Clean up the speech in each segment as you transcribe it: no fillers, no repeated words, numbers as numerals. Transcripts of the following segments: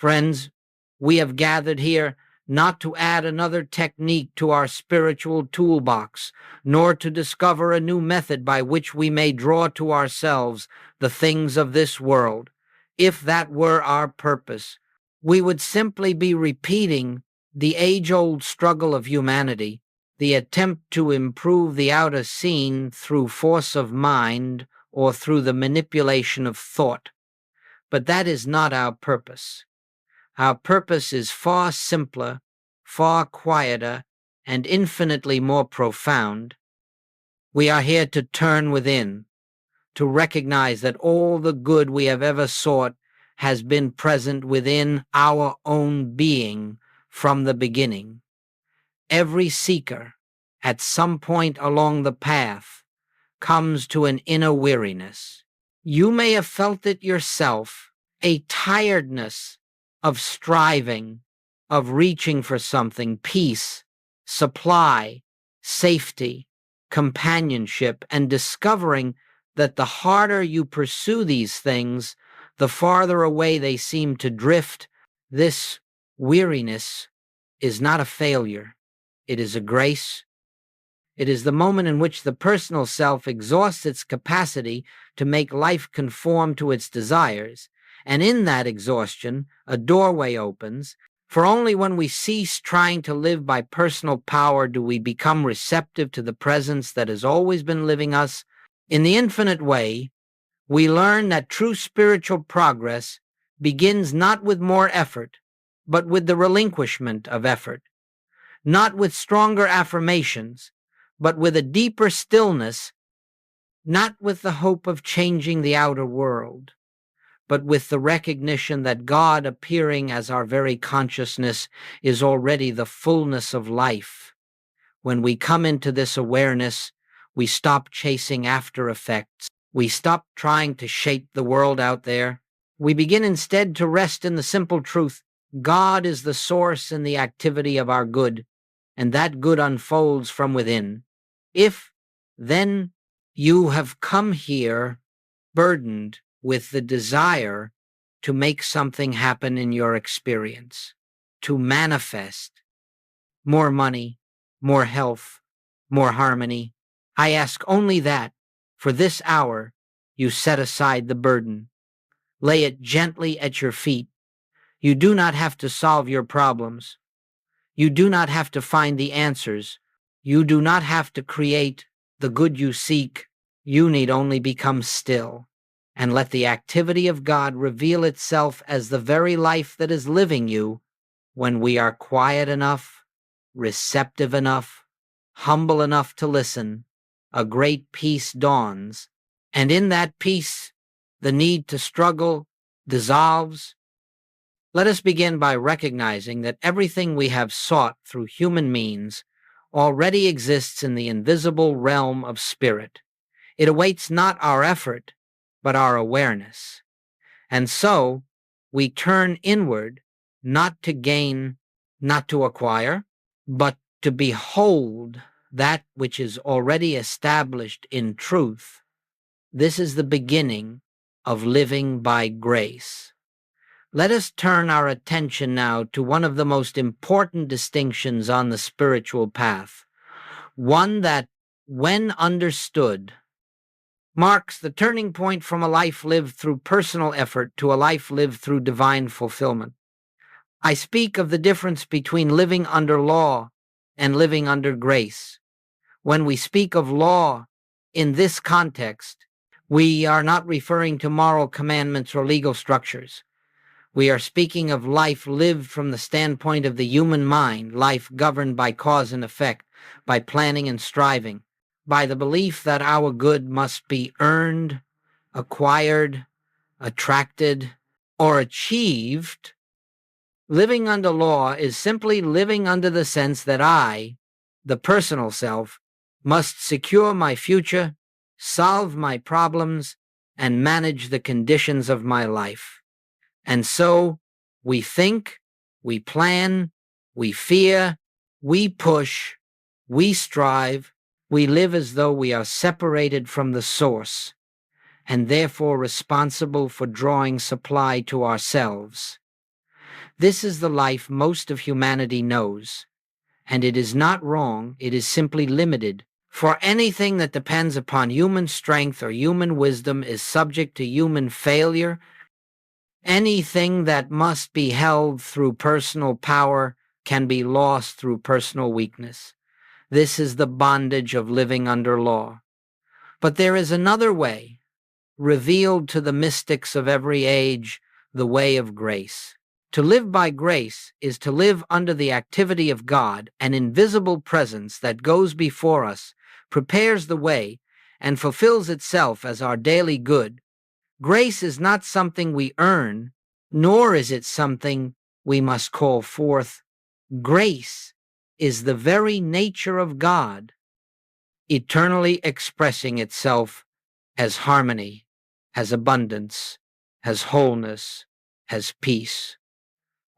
Friends, we have gathered here not to add another technique to our spiritual toolbox, nor to discover a new method by which we may draw to ourselves the things of this world. If that were our purpose, we would simply be repeating the age-old struggle of humanity, the attempt to improve the outer scene through force of mind or through the manipulation of thought. But that is not our purpose. Our purpose is far simpler, far quieter, and infinitely more profound. We are here to turn within, to recognize that all the good we have ever sought has been present within our own being from the beginning. Every seeker, at some point along the path, comes to an inner weariness. You may have felt it yourself, a tiredness of striving, of reaching for something, peace, supply, safety, companionship, and discovering that the harder you pursue these things, the farther away they seem to drift. This weariness is not a failure. It is a grace. It is the moment in which the personal self exhausts its capacity to make life conform to its desires, and in that exhaustion, a doorway opens, for only when we cease trying to live by personal power do we become receptive to the presence that has always been living us. In the infinite way, we learn that true spiritual progress begins not with more effort, but with the relinquishment of effort, not with stronger affirmations, but with a deeper stillness, not with the hope of changing the outer world, but with the recognition that God appearing as our very consciousness is already the fullness of life. When we come into this awareness, we stop chasing after effects. We stop trying to shape the world out there. We begin instead to rest in the simple truth: God is the source and the activity of our good, and that good unfolds from within. If, then, you have come here burdened with the desire to make something happen in your experience, to manifest more money, more health, more harmony, I ask only that, for this hour, you set aside the burden. Lay it gently at your feet. You do not have to solve your problems. You do not have to find the answers. You do not have to create the good you seek. You need only become still and let the activity of God reveal itself as the very life that is living you. When we are quiet enough, receptive enough, humble enough to listen, a great peace dawns, and in that peace, the need to struggle dissolves. Let us begin by recognizing that everything we have sought through human means already exists in the invisible realm of spirit. It awaits not our effort, but our awareness. And so, we turn inward, not to gain, not to acquire, but to behold that which is already established in truth. This is the beginning of living by grace. Let us turn our attention now to one of the most important distinctions on the spiritual path, one that, when understood, marks the turning point from a life lived through personal effort to a life lived through divine fulfillment. I speak of the difference between living under law and living under grace. When we speak of law in this context, we are not referring to moral commandments or legal structures. We are speaking of life lived from the standpoint of the human mind, life governed by cause and effect, by planning and striving, by the belief that our good must be earned, acquired, attracted, or achieved. Living under law is simply living under the sense that I, the personal self, must secure my future, solve my problems, and manage the conditions of my life. And so, we think, we plan, we fear, we push, we strive, we live as though we are separated from the source, and therefore responsible for drawing supply to ourselves. This is the life most of humanity knows, and it is not wrong, it is simply limited. For anything that depends upon human strength or human wisdom is subject to human failure. Anything that must be held through personal power can be lost through personal weakness. This is the bondage of living under law. But there is another way, revealed to the mystics of every age, the way of grace. To live by grace is to live under the activity of God, an invisible presence that goes before us, prepares the way, and fulfills itself as our daily good. Grace is not something we earn, nor is it something we must call forth. Grace is the very nature of God, eternally expressing itself as harmony, as abundance, as wholeness, as peace.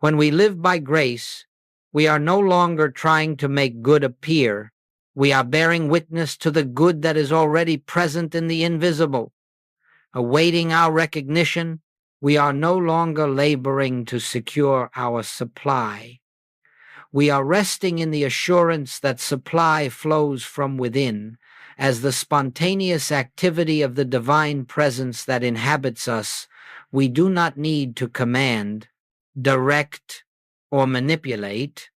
When we live by grace, we are no longer trying to make good appear. We are bearing witness to the good that is already present in the invisible. Awaiting our recognition, we are no longer laboring to secure our supply. We are resting in the assurance that supply flows from within, as the spontaneous activity of the divine presence that inhabits us. We do not need to command, direct, or manipulate.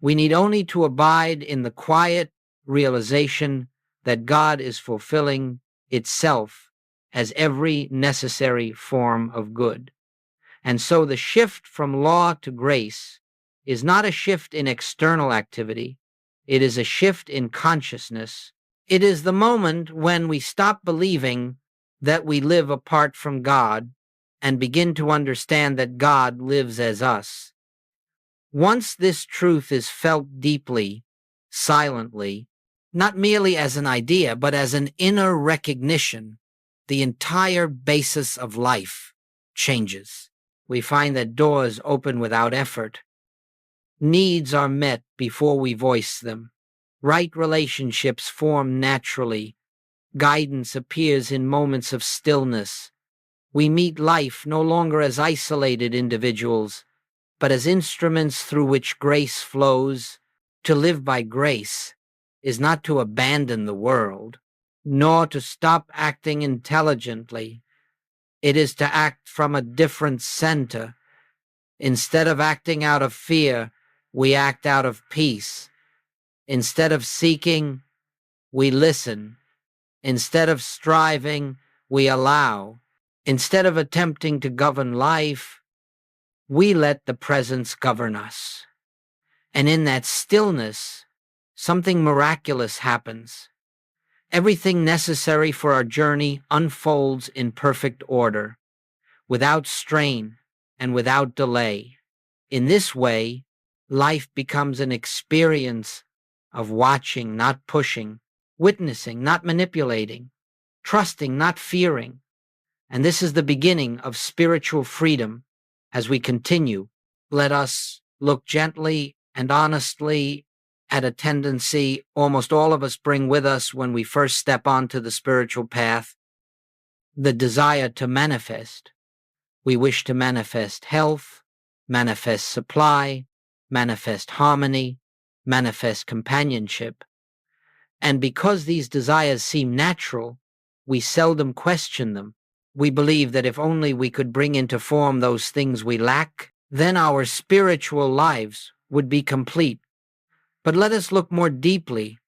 We need only to abide in the quiet realization that God is fulfilling itself as every necessary form of good. And so the shift from law to grace is not a shift in external activity. It is a shift in consciousness. It is the moment when we stop believing that we live apart from God and begin to understand that God lives as us. Once this truth is felt deeply, silently, not merely as an idea, but as an inner recognition, the entire basis of life changes. We find that doors open without effort. Needs are met before we voice them. Right relationships form naturally. Guidance appears in moments of stillness. We meet life no longer as isolated individuals, but as instruments through which grace flows. To live by grace is not to abandon the world, nor to stop acting intelligently. It is to act from a different center. Instead of acting out of fear, we act out of peace. Instead of seeking, we listen. Instead of striving, we allow. Instead of attempting to govern life, we let the presence govern us. And in that stillness, something miraculous happens. Everything necessary for our journey unfolds in perfect order, without strain and without delay. In this way, life becomes an experience of watching, not pushing, witnessing, not manipulating, trusting, not fearing. And this is the beginning of spiritual freedom. As we continue, let us look gently and honestly at a tendency almost all of us bring with us when we first step onto the spiritual path, the desire to manifest. We wish to manifest health, manifest supply, manifest harmony, manifest companionship. And because these desires seem natural, we seldom question them. We believe that if only we could bring into form those things we lack, then our spiritual lives would be complete. But let us look more deeply.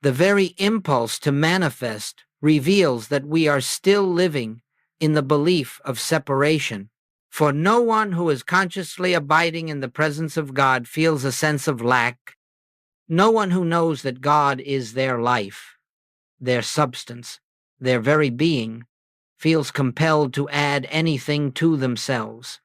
The very impulse to manifest reveals that we are still living in the belief of separation. For no one who is consciously abiding in the presence of God feels a sense of lack. No one who knows that God is their life, their substance, their very being, feels compelled to add anything to themselves.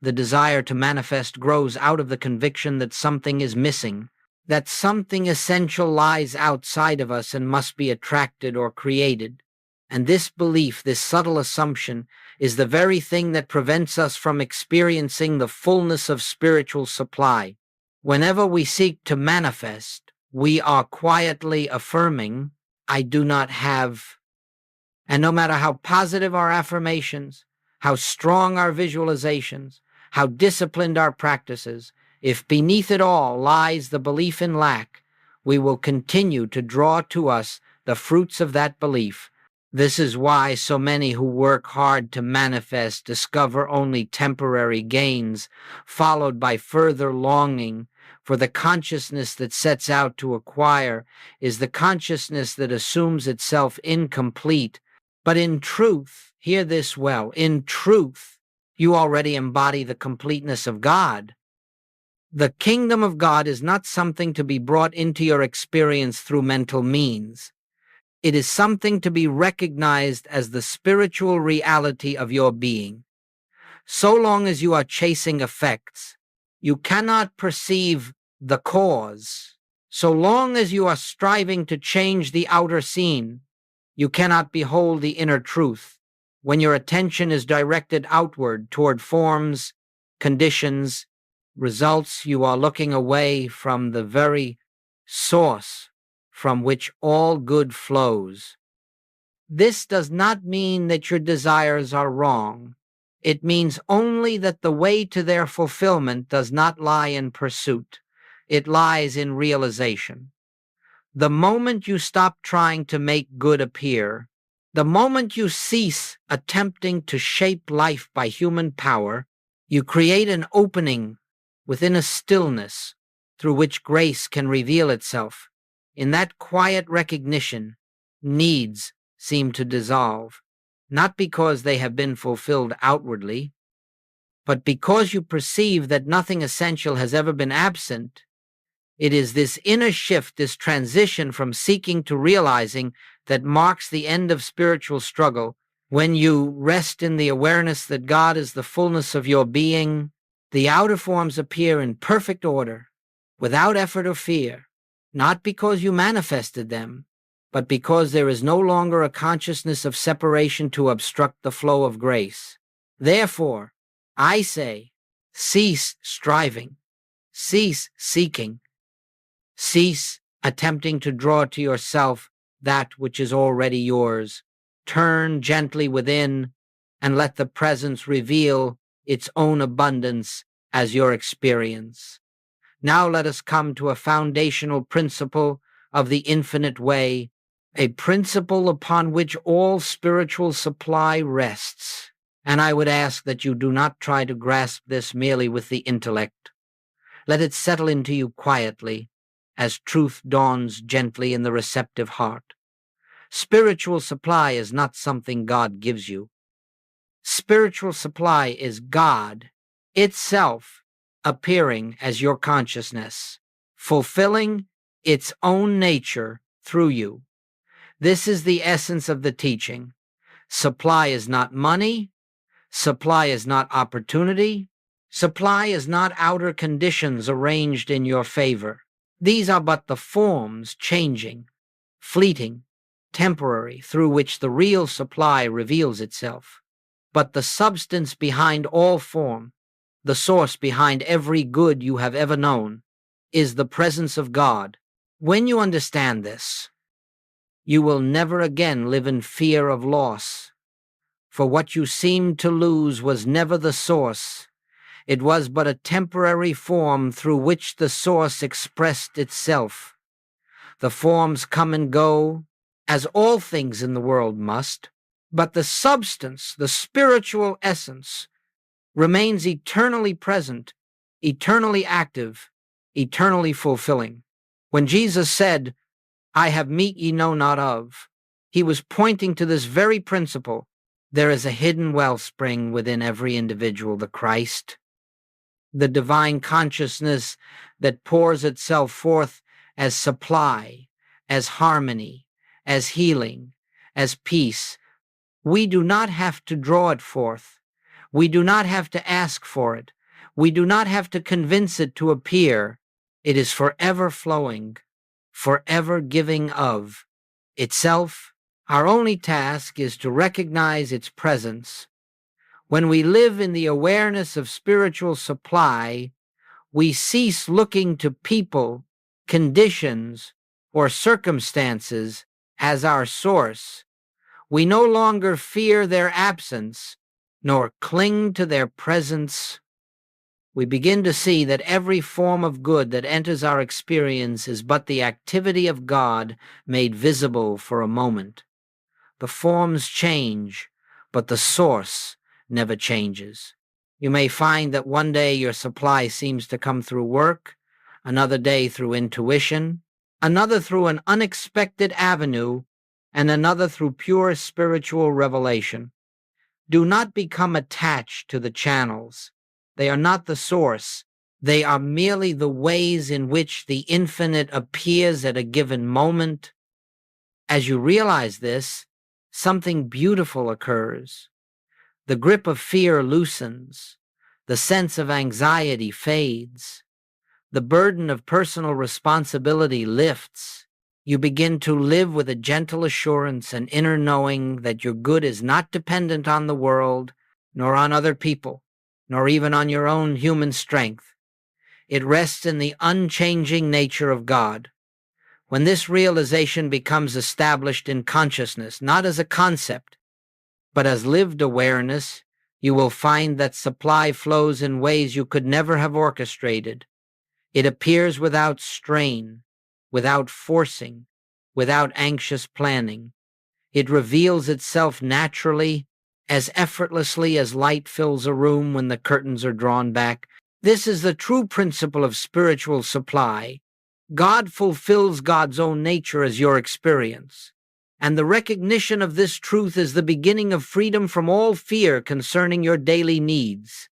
The desire to manifest grows out of the conviction that something is missing, that something essential lies outside of us and must be attracted or created. And this belief, this subtle assumption, is the very thing that prevents us from experiencing the fullness of spiritual supply. Whenever we seek to manifest, we are quietly affirming, I do not have. And no matter how positive our affirmations, how strong our visualizations, how disciplined our practices, if beneath it all lies the belief in lack, we will continue to draw to us the fruits of that belief. This is why so many who work hard to manifest discover only temporary gains, followed by further longing, for the consciousness that sets out to acquire is the consciousness that assumes itself incomplete. But in truth, hear this well, in truth, you already embody the completeness of God. The kingdom of God is not something to be brought into your experience through mental means. It is something to be recognized as the spiritual reality of your being. So long as you are chasing effects, you cannot perceive the cause. So long as you are striving to change the outer scene, you cannot behold the inner truth. When your attention is directed outward toward forms, conditions, results, you are looking away from the very source from which all good flows. This does not mean that your desires are wrong. It means only that the way to their fulfillment does not lie in pursuit. It lies in realization. The moment you stop trying to make good appear, the moment you cease attempting to shape life by human power, you create an opening within a stillness through which grace can reveal itself. In that quiet recognition, needs seem to dissolve, not because they have been fulfilled outwardly, but because you perceive that nothing essential has ever been absent. It is this inner shift, this transition from seeking to realizing, that marks the end of spiritual struggle. When you rest in the awareness that God is the fullness of your being, the outer forms appear in perfect order, without effort or fear, not because you manifested them, but because there is no longer a consciousness of separation to obstruct the flow of grace. Therefore, I say, cease striving, cease seeking, cease attempting to draw to yourself that which is already yours. Turn gently within and let the presence reveal its own abundance as your experience. Now let us come to a foundational principle of the infinite way, a principle upon which all spiritual supply rests. And I would ask that you do not try to grasp this merely with the intellect. Let it settle into you quietly, as truth dawns gently in the receptive heart. Spiritual supply is not something God gives you. Spiritual supply is God itself appearing as your consciousness, fulfilling its own nature through you. This is the essence of the teaching. Supply is not money. Supply is not opportunity. Supply is not outer conditions arranged in your favor. These are but the forms changing, fleeting, temporary, through which the real supply reveals itself. But the substance behind all form, the source behind every good you have ever known, is the presence of God. When you understand this, you will never again live in fear of loss, for what you seemed to lose was never the source. It was but a temporary form through which the source expressed itself. The forms come and go, as all things in the world must, but the substance, the spiritual essence, remains eternally present, eternally active, eternally fulfilling. When Jesus said, "I have meat ye know not of," he was pointing to this very principle. There is a hidden wellspring within every individual, the Christ, the divine consciousness that pours itself forth as supply, as harmony, as healing, as peace. We do not have to draw it forth. We do not have to ask for it. We do not have to convince it to appear. It is forever flowing, forever giving of itself. Our only task is to recognize its presence. When we live in the awareness of spiritual supply, we cease looking to people, conditions, or circumstances as our source. We no longer fear their absence, nor cling to their presence. we begin to see that every form of good that enters our experience is but the activity of God made visible for a moment. The forms change, but the source never changes. You may find that one day your supply seems to come through work, another day through intuition, another through an unexpected avenue, and another through pure spiritual revelation. Do not become attached to the channels. They are not the source. They are merely the ways in which the infinite appears at a given moment. As you realize this, something beautiful occurs. The grip of fear loosens. The sense of anxiety fades. The burden of personal responsibility lifts. You begin to live with a gentle assurance and inner knowing that your good is not dependent on the world, nor on other people, nor even on your own human strength. It rests in the unchanging nature of God. When this realization becomes established in consciousness, not as a concept, but as lived awareness, you will find that supply flows in ways you could never have orchestrated. It appears without strain, without forcing, without anxious planning. It reveals itself naturally, as effortlessly as light fills a room when the curtains are drawn back. This is the true principle of spiritual supply. God fulfills God's own nature as your experience. And the recognition of this truth is the beginning of freedom from all fear concerning your daily needs.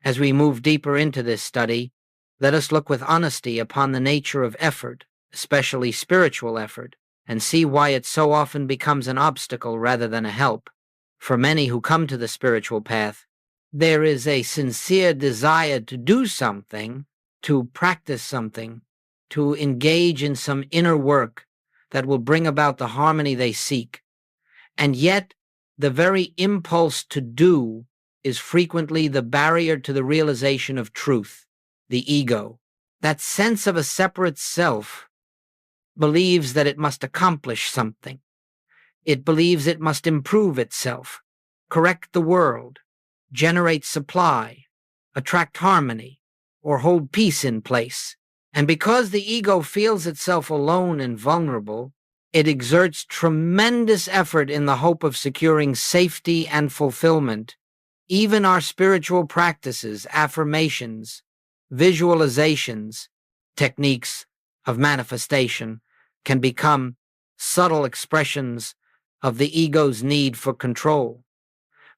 As we move deeper into this study, let us look with honesty upon the nature of effort, especially spiritual effort, and see why it so often becomes an obstacle rather than a help. For many who come to the spiritual path, there is a sincere desire to do something, to practice something, to engage in some inner work that will bring about the harmony they seek. And yet, the very impulse to do is frequently the barrier to the realization of truth. The ego, that sense of a separate self, believes that it must accomplish something. It believes it must improve itself, correct the world, generate supply, attract harmony, or hold peace in place. And because the ego feels itself alone and vulnerable, it exerts tremendous effort in the hope of securing safety and fulfillment. Even our spiritual practices, affirmations, visualizations, techniques of manifestation can become subtle expressions of the ego's need for control.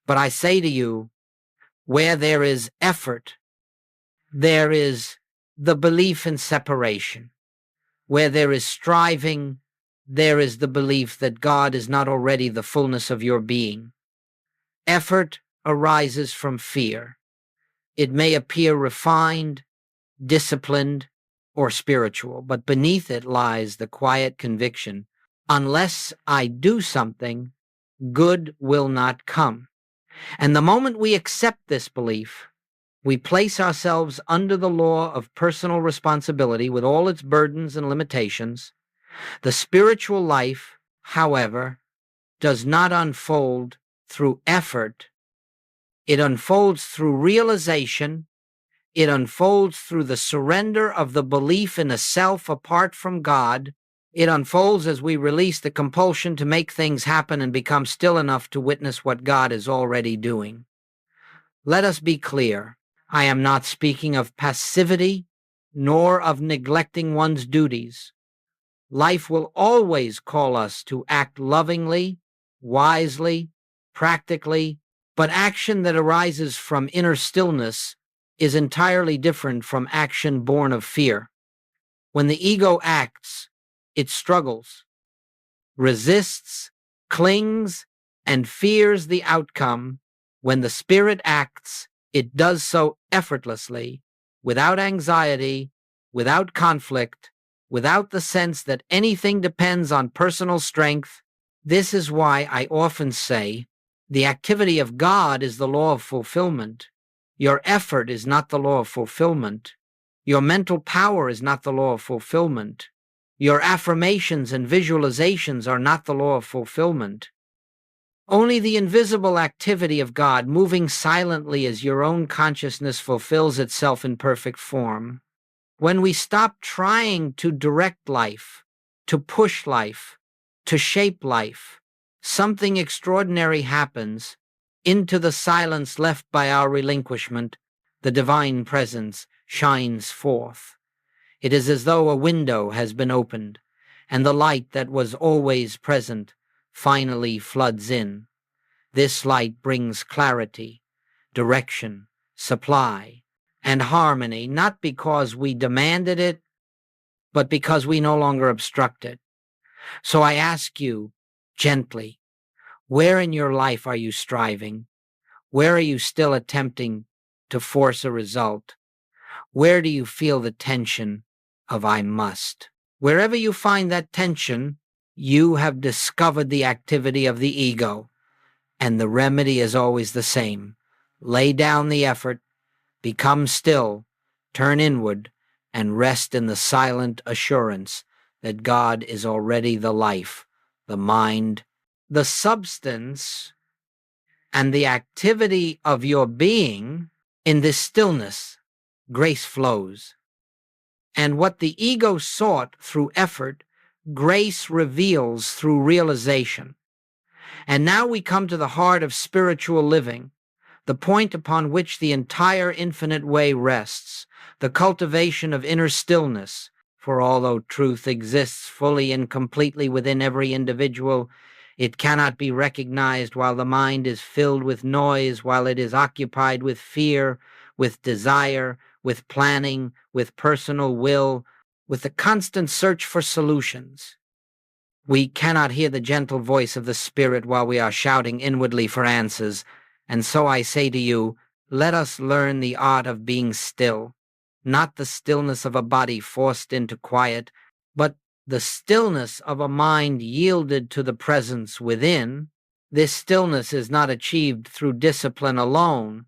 But I say to you, where there is effort, there is the belief in separation. Where there is striving, there is the belief that God is not already the fullness of your being. Effort arises from fear. It may appear refined, disciplined, or spiritual, but beneath it lies the quiet conviction, unless I do something, good will not come. And the moment we accept this belief, we place ourselves under the law of personal responsibility with all its burdens and limitations. The spiritual life, however, does not unfold through effort. It unfolds through realization. It unfolds through the surrender of the belief in a self apart from God. It unfolds as we release the compulsion to make things happen and become still enough to witness what God is already doing. Let us be clear. I am not speaking of passivity, nor of neglecting one's duties. Life will always call us to act lovingly, wisely, practically, but action that arises from inner stillness is entirely different from action born of fear. When the ego acts, it struggles, resists, clings, and fears the outcome. When the spirit acts, it does so effortlessly, without anxiety, without conflict, without the sense that anything depends on personal strength. This is why I often say, the activity of God is the law of fulfillment. Your effort is not the law of fulfillment. Your mental power is not the law of fulfillment. Your affirmations and visualizations are not the law of fulfillment. Only the invisible activity of God, moving silently as your own consciousness fulfills itself in perfect form. When we stop trying to direct life, to push life, to shape life, something extraordinary happens. Into the silence left by our relinquishment, the divine presence shines forth. It is as though a window has been opened, and the light that was always present finally floods in. This light brings clarity, direction, supply, and harmony, not because we demanded it, but because we no longer obstruct it. So I ask you, gently, where in your life are you striving? Where are you still attempting to force a result? Where do you feel the tension of I must? Wherever you find that tension, you have discovered the activity of the ego, and the remedy is always the same. Lay down the effort, become still, turn inward, and rest in the silent assurance that God is already the life, the mind, the substance, and the activity of your being. In this stillness, grace flows. And what the ego sought through effort, grace reveals through realization. And now we come to the heart of spiritual living, the point upon which the entire infinite way rests, the cultivation of inner stillness. For although truth exists fully and completely within every individual, it cannot be recognized while the mind is filled with noise, while it is occupied with fear, with desire, with planning, with personal will, with the constant search for solutions. We cannot hear the gentle voice of the Spirit while we are shouting inwardly for answers, and so I say to you, let us learn the art of being still, not the stillness of a body forced into quiet, but the stillness of a mind yielded to the presence within. This stillness is not achieved through discipline alone,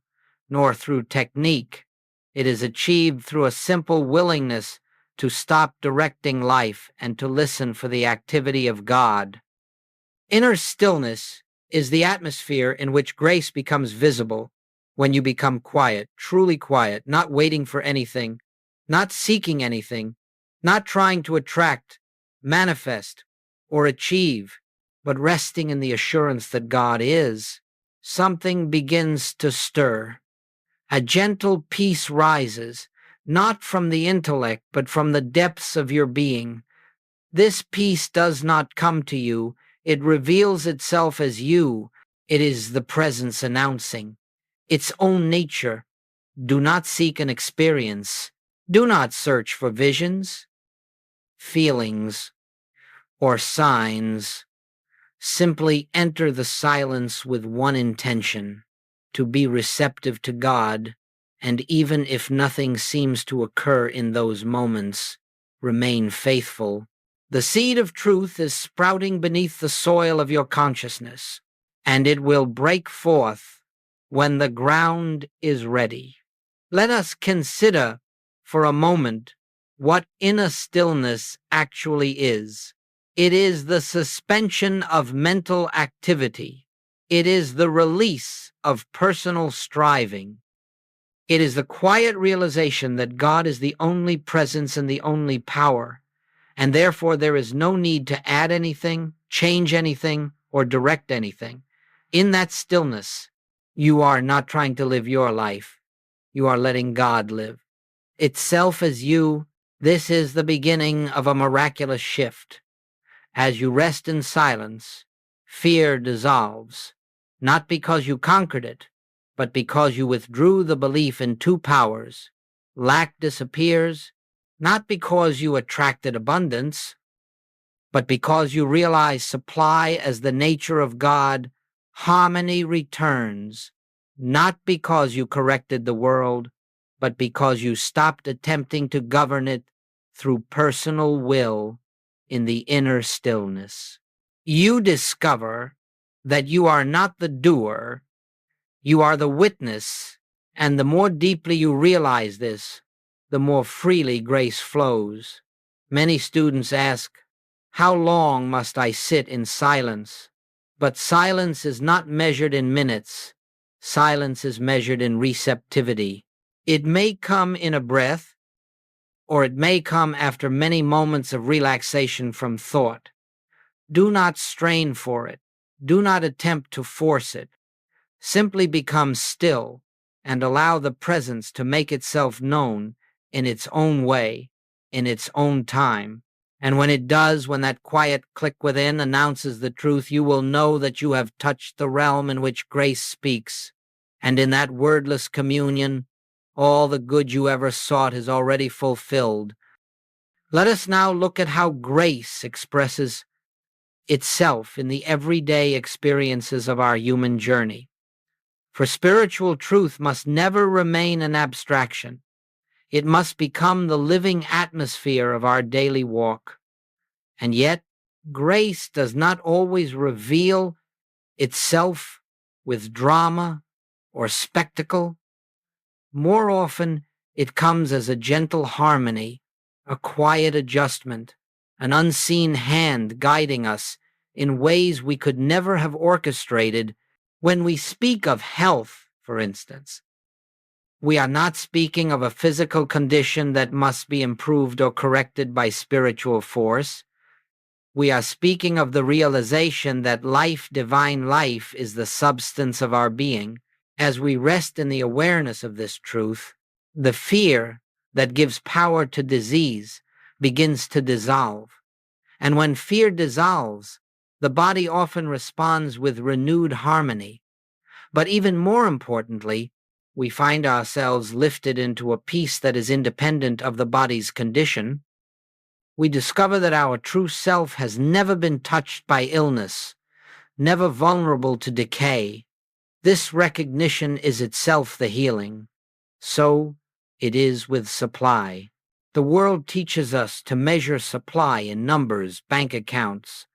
nor through technique. It is achieved through a simple willingness to stop directing life and to listen for the activity of God. Inner stillness is the atmosphere in which grace becomes visible when you become quiet, truly quiet, not waiting for anything, not seeking anything, not trying to attract, manifest, or achieve, but resting in the assurance that God is. Something begins to stir. A gentle peace rises, not from the intellect, but from the depths of your being. This peace does not come to you. It reveals itself as you. It is the presence announcing its own nature. Do not seek an experience. Do not search for visions, feelings, or signs. Simply enter the silence with one intention: to be receptive to God, and even if nothing seems to occur in those moments, remain faithful. The seed of truth is sprouting beneath the soil of your consciousness, and it will break forth when the ground is ready. Let us consider for a moment what inner stillness actually is. It is the suspension of mental activity. It is the release of personal striving. It is the quiet realization that God is the only presence and the only power, and therefore there is no need to add anything, change anything, or direct anything. In that stillness, you are not trying to live your life. You are letting God live. Itself as you, this is the beginning of a miraculous shift. As you rest in silence, fear dissolves, not because you conquered it, but because you withdrew the belief in two powers. Lack disappears, not because you attracted abundance, but because you realize supply as the nature of God. Harmony returns, not because you corrected the world, but because you stopped attempting to govern it through personal will in the inner stillness. You discover that you are not the doer, you are the witness, and the more deeply you realize this, the more freely grace flows. Many students ask, how long must I sit in silence? But silence is not measured in minutes. Silence is measured in receptivity. It may come in a breath, or it may come after many moments of relaxation from thought. Do not strain for it. Do not attempt to force it. Simply become still and allow the presence to make itself known in its own way, in its own time. And when it does, when that quiet click within announces the truth, you will know that you have touched the realm in which grace speaks. And in that wordless communion, all the good you ever sought is already fulfilled. Let us now look at how grace expresses itself in the everyday experiences of our human journey. For spiritual truth must never remain an abstraction. It must become the living atmosphere of our daily walk. And yet, grace does not always reveal itself with drama or spectacle. More often, it comes as a gentle harmony, a quiet adjustment, an unseen hand guiding us in ways we could never have orchestrated. When we speak of health, for instance, we are not speaking of a physical condition that must be improved or corrected by spiritual force. We are speaking of the realization that life, divine life, is the substance of our being. As we rest in the awareness of this truth, the fear that gives power to disease begins to dissolve. And when fear dissolves, the body often responds with renewed harmony. But even more importantly, we find ourselves lifted into a peace that is independent of the body's condition. We discover that our true self has never been touched by illness, never vulnerable to decay. This recognition is itself the healing. So it is with supply. The world teaches us to measure supply in numbers, bank accounts,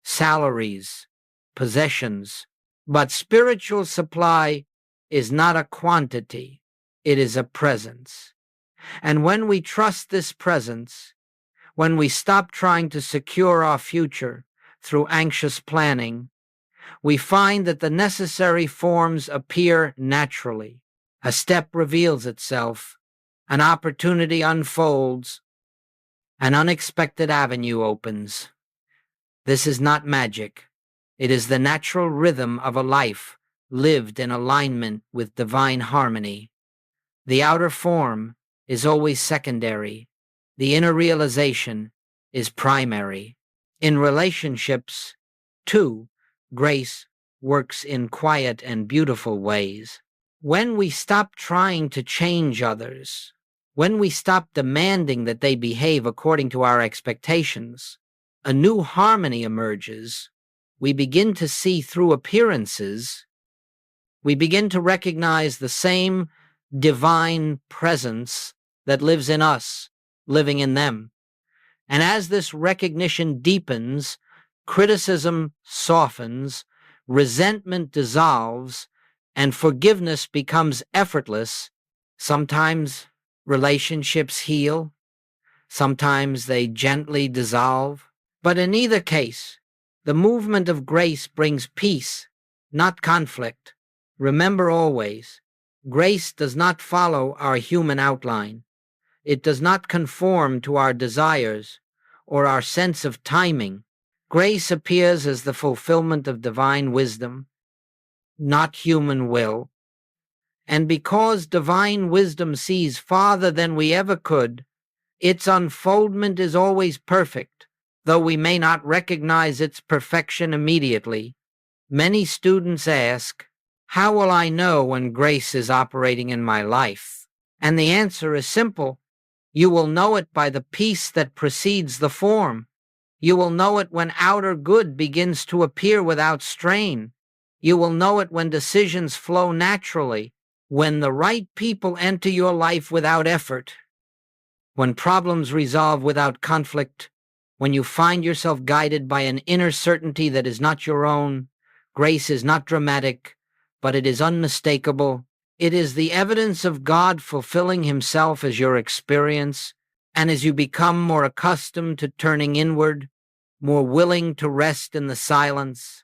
salaries, possessions. But spiritual supply is not a quantity, it is a presence. And when we trust this presence, when we stop trying to secure our future through anxious planning, we find that the necessary forms appear naturally. A step reveals itself, an opportunity unfolds, an unexpected avenue opens. This is not magic. It is the natural rhythm of a life lived in alignment with divine harmony. The outer form is always secondary. The inner realization is primary. In relationships, too, grace works in quiet and beautiful ways. When we stop trying to change others, when we stop demanding that they behave according to our expectations, a new harmony emerges. We begin to see through appearances. We begin to recognize the same divine presence that lives in us, living in them. And as this recognition deepens, criticism softens, resentment dissolves, and forgiveness becomes effortless. Sometimes relationships heal, sometimes they gently dissolve. But in either case, the movement of grace brings peace, not conflict. Remember always, grace does not follow our human outline. It does not conform to our desires or our sense of timing. Grace appears as the fulfillment of divine wisdom, not human will. And because divine wisdom sees farther than we ever could, its unfoldment is always perfect, though we may not recognize its perfection immediately. Many students ask, how will I know when grace is operating in my life? And the answer is simple. You will know it by the peace that precedes the form. You will know it when outer good begins to appear without strain. You will know it when decisions flow naturally, when the right people enter your life without effort, when problems resolve without conflict, when you find yourself guided by an inner certainty that is not your own. Grace is not dramatic, but it is unmistakable. It is the evidence of God fulfilling himself as your experience, and as you become more accustomed to turning inward, more willing to rest in the silence,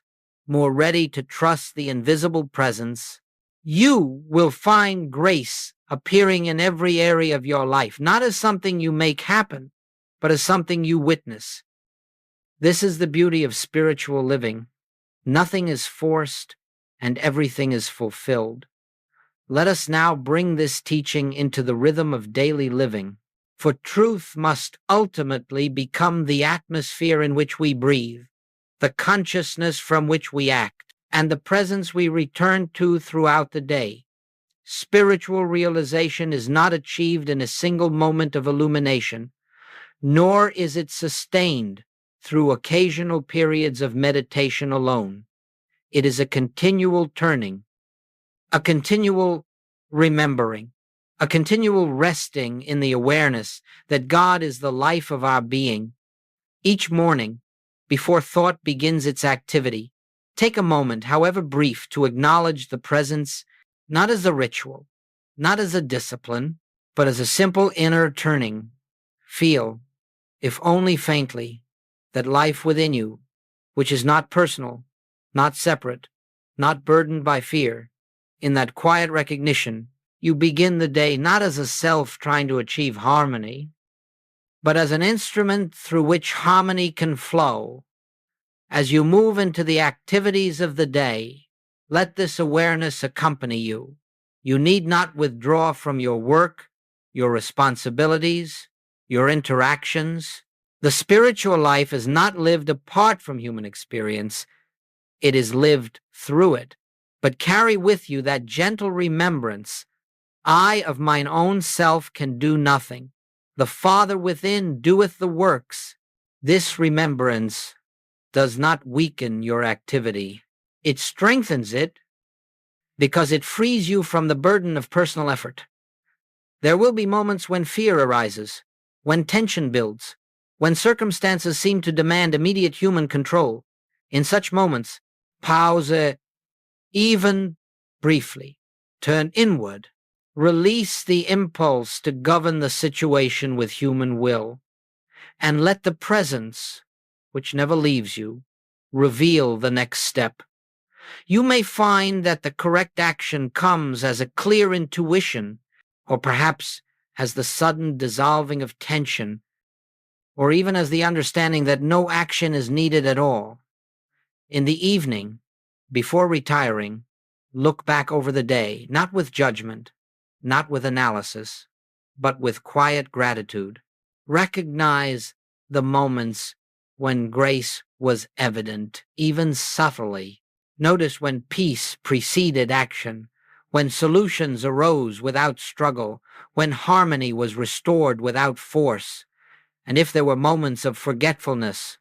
more ready to trust the invisible presence, you will find grace appearing in every area of your life, not as something you make happen, but as something you witness. This is the beauty of spiritual living. Nothing is forced and everything is fulfilled. Let us now bring this teaching into the rhythm of daily living, for truth must ultimately become the atmosphere in which we breathe, the consciousness from which we act, and the presence we return to throughout the day. Spiritual realization is not achieved in a single moment of illumination, nor is it sustained through occasional periods of meditation alone. It is a continual turning, a continual remembering, a continual resting in the awareness that God is the life of our being. Each morning, before thought begins its activity, take a moment, however brief, to acknowledge the presence, not as a ritual, not as a discipline, but as a simple inner turning. Feel, if only faintly, that life within you, which is not personal, not separate, not burdened by fear. In that quiet recognition, you begin the day not as a self trying to achieve harmony, but as an instrument through which harmony can flow. As you move into the activities of the day, let this awareness accompany you. You need not withdraw from your work, your responsibilities, your interactions. The spiritual life is not lived apart from human experience. It is lived through it. But carry with you that gentle remembrance, I of mine own self can do nothing. The Father within doeth the works. This remembrance does not weaken your activity. It strengthens it because it frees you from the burden of personal effort. There will be moments when fear arises, when tension builds, when circumstances seem to demand immediate human control. In such moments, pause, even briefly, turn inward, release the impulse to govern the situation with human will, and let the presence, which never leaves you, reveal the next step. You may find that the correct action comes as a clear intuition, or perhaps as the sudden dissolving of tension, or even as the understanding that no action is needed at all. In the evening, before retiring, look back over the day, not with judgment, not with analysis, but with quiet gratitude. Recognize the moments when grace was evident, even subtly. Notice when peace preceded action, when solutions arose without struggle, when harmony was restored without force. And if there were moments of forgetfulness,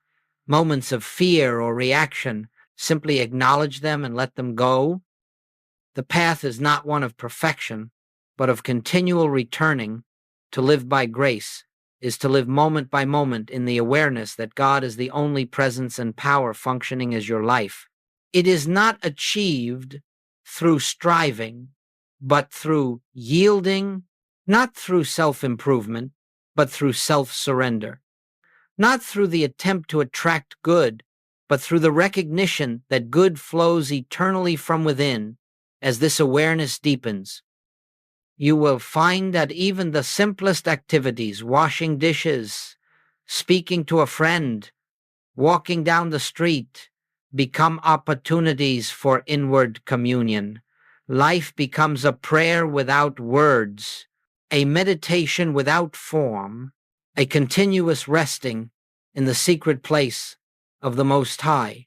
moments of fear or reaction, simply acknowledge them and let them go. The path is not one of perfection, but of continual returning. To live by grace is to live moment by moment in the awareness that God is the only presence and power functioning as your life. It is not achieved through striving, but through yielding, not through self-improvement, but through self-surrender. Not through the attempt to attract good, but through the recognition that good flows eternally from within. As this awareness deepens, you will find that even the simplest activities, washing dishes, speaking to a friend, walking down the street, become opportunities for inward communion. Life becomes a prayer without words, a meditation without form, a continuous resting in the secret place of the Most High.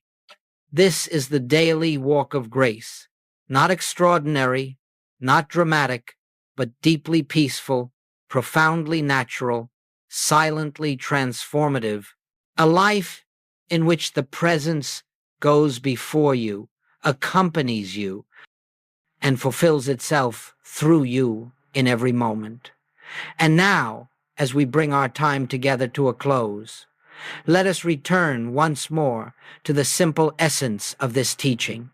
This is the daily walk of grace, not extraordinary, not dramatic, but deeply peaceful, profoundly natural, silently transformative, a life in which the presence goes before you, accompanies you, and fulfills itself through you in every moment. And now, as we bring our time together to a close, let us return once more to the simple essence of this teaching.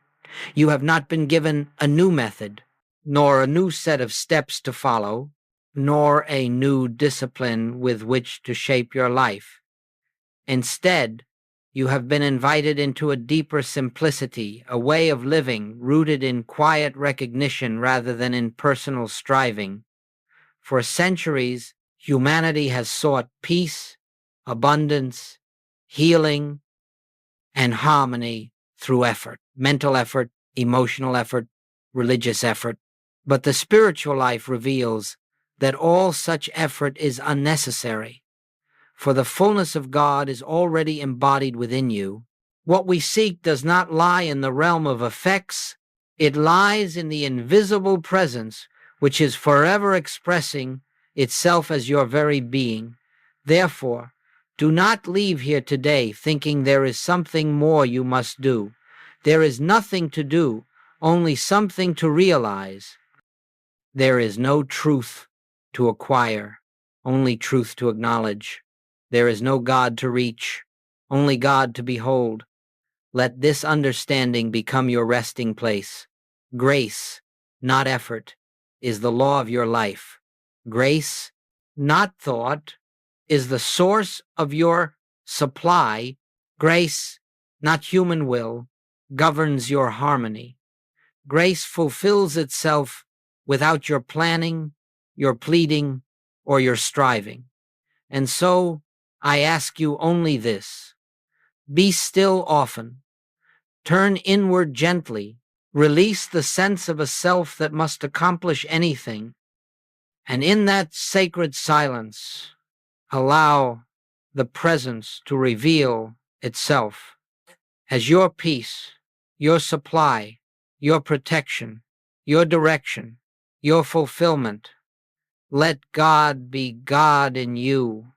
You have not been given a new method, nor a new set of steps to follow, nor a new discipline with which to shape your life. Instead, You have been invited into a deeper simplicity, a way of living rooted in quiet recognition rather than in personal striving. For centuries, humanity has sought peace, abundance, healing, and harmony through effort, mental effort, emotional effort, religious effort. But the spiritual life reveals that all such effort is unnecessary, for the fullness of God is already embodied within you. What we seek does not lie in the realm of effects, it lies in the invisible presence which is forever expressing itself as your very being. Therefore, do not leave here today thinking there is something more you must do. There is nothing to do, only something to realize. There is no truth to acquire, only truth to acknowledge. There is no God to reach, only God to behold. Let this understanding become your resting place. Grace, not effort, is the law of your life. Grace, not thought, is the source of your supply. Grace, not human will, governs your harmony. Grace fulfills itself without your planning, your pleading, or your striving. And so I ask you only this: be still often, turn inward gently, release the sense of a self that must accomplish anything, and in that sacred silence, allow the presence to reveal itself as your peace, your supply, your protection, your direction, your fulfillment. Let God be God in you.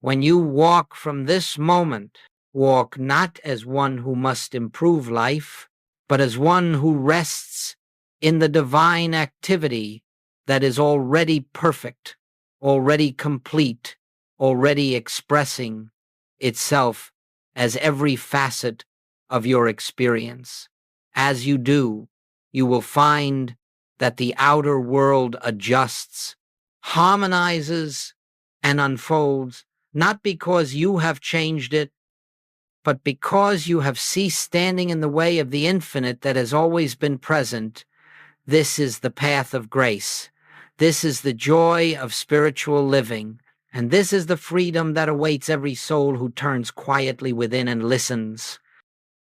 When you walk from this moment, walk not as one who must improve life, but as one who rests in the divine activity that is already perfect, already complete, already expressing itself as every facet of your experience. As you do, you will find that the outer world adjusts, harmonizes, and unfolds, not because you have changed it, but because you have ceased standing in the way of the infinite that has always been present. This is the path of grace. This is the joy of spiritual living. And this is the freedom that awaits every soul who turns quietly within and listens.